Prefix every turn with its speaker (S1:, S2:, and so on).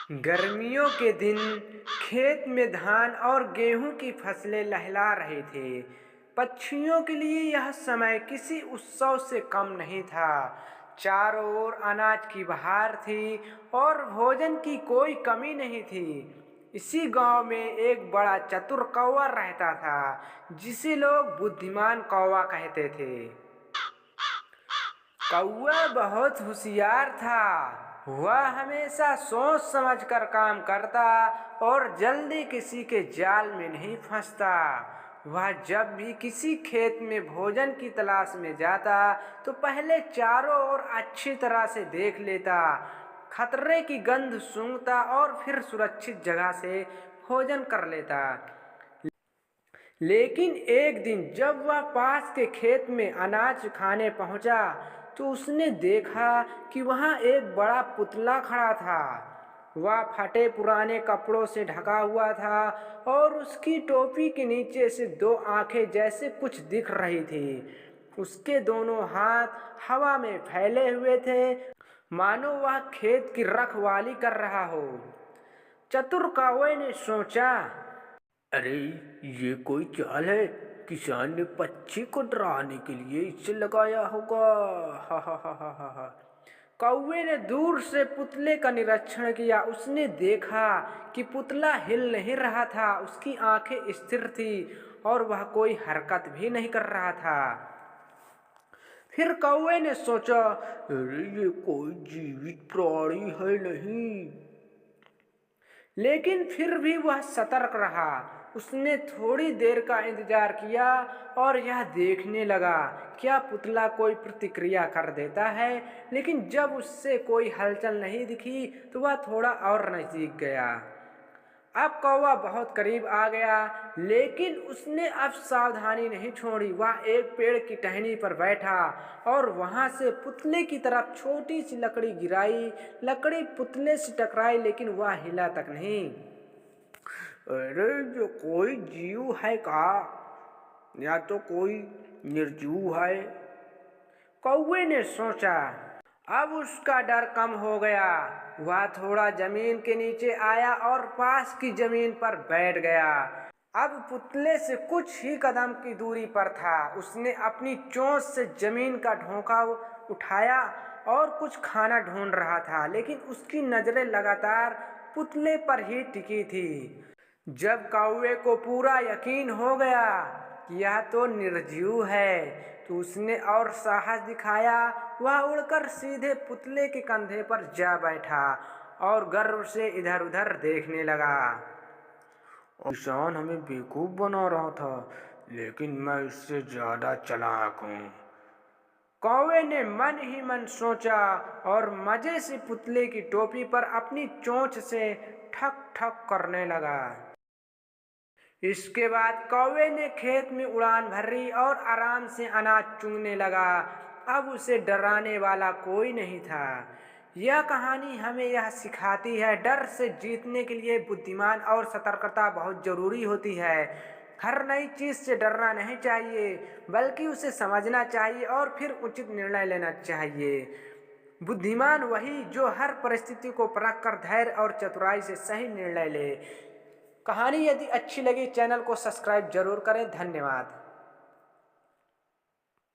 S1: गर्मियों के दिन खेत में धान और गेहूं की फसलें लहला रहे थे। पक्षियों के लिए यह समय किसी उत्सव से कम नहीं था। चारों ओर अनाज की बहार थी और भोजन की कोई कमी नहीं थी। इसी गांव में एक बड़ा चतुर कौवा रहता था, जिसे लोग बुद्धिमान कौवा कहते थे। कौवा बहुत होशियार था। वह हमेशा सोच समझकर काम करता और जल्दी किसी के जाल में नहीं फंसता। वह जब भी किसी खेत में भोजन की तलाश में जाता तो पहले चारों ओर अच्छी तरह से देख लेता, खतरे की गंध सूंघता और फिर सुरक्षित जगह से भोजन कर लेता। लेकिन एक दिन जब वह पास के खेत में अनाज खाने पहुंचा तो उसने देखा कि वहां एक बड़ा पुतला खड़ा था। वह फटे पुराने कपड़ों से ढका हुआ था और उसकी टोपी के नीचे से दो आंखें जैसे कुछ दिख रही थी। उसके दोनों हाथ हवा में फैले हुए थे, मानो वह खेत की रखवाली कर रहा हो। चतुर कौवे ने सोचा,
S2: अरे, ये कोई चाल है। किसान ने पक्षी को डराने के लिए इसे लगाया होगा। हा हा हा हा हा हा।
S1: कौवे ने दूर से पुतले का निरीक्षण किया। उसने देखा कि पुतला हिल नहीं रहा था, उसकी आंखें स्थिर थी और वह कोई हरकत भी नहीं कर रहा था। फिर कौवे ने सोचा,
S2: अरे, ये कोई जीवित प्राणी है नहीं।
S1: लेकिन फिर भी वह सतर्क रहा। उसने थोड़ी देर का इंतजार किया और यह देखने लगा क्या पुतला कोई प्रतिक्रिया कर देता है। लेकिन जब उससे कोई हलचल नहीं दिखी तो वह थोड़ा और नजदीक गया। अब कौवा बहुत करीब आ गया, लेकिन उसने अब सावधानी नहीं छोड़ी। वह एक पेड़ की टहनी पर बैठा और वहां से पुतले की तरफ छोटी सी लकड़ी गिराई। लकड़ी पुतले से टकराई, लेकिन वह हिला तक नहीं।
S2: अरे, ये कोई जीव है का, या तो कोई निर्जीव है।
S1: कौवे ने सोचा। अब उसका डर कम हो गया। वह थोड़ा जमीन के नीचे आया और पास की जमीन पर बैठ गया। अब पुतले से कुछ ही कदम की दूरी पर था। उसने अपनी चोंच से जमीन का ढोंका उठाया और कुछ खाना ढूंढ रहा था, लेकिन उसकी नजरें लगातार पुतले पर ही टिकी थी। जब कौवे को पूरा यकीन हो गया कि यह तो निर्जीव है, तो उसने और साहस दिखाया। वह उड़कर सीधे पुतले के कंधे पर जा बैठा और गर्व से इधर उधर देखने लगा।
S2: किसान हमें बेवकूफ बना रहा था, लेकिन मैं इससे ज्यादा चालाक हूँ।
S1: कौवे ने मन ही मन सोचा और मजे से पुतले की टोपी पर अपनी चोंच से ठक ठक करने लगा। इसके बाद कौवे ने खेत में उड़ान भरी और आराम से अनाज चुगने लगा। अब उसे डराने वाला कोई नहीं था। यह कहानी हमें यह सिखाती है, डर से जीतने के लिए बुद्धिमान और सतर्कता बहुत जरूरी होती है। हर नई चीज से डरना नहीं चाहिए, बल्कि उसे समझना चाहिए और फिर उचित निर्णय लेना चाहिए। बुद्धिमान वही जो हर परिस्थिति को परख कर धैर्य और चतुराई से सही निर्णय ले। कहानी यदि अच्छी लगी चैनल को सब्सक्राइब जरूर करें। धन्यवाद।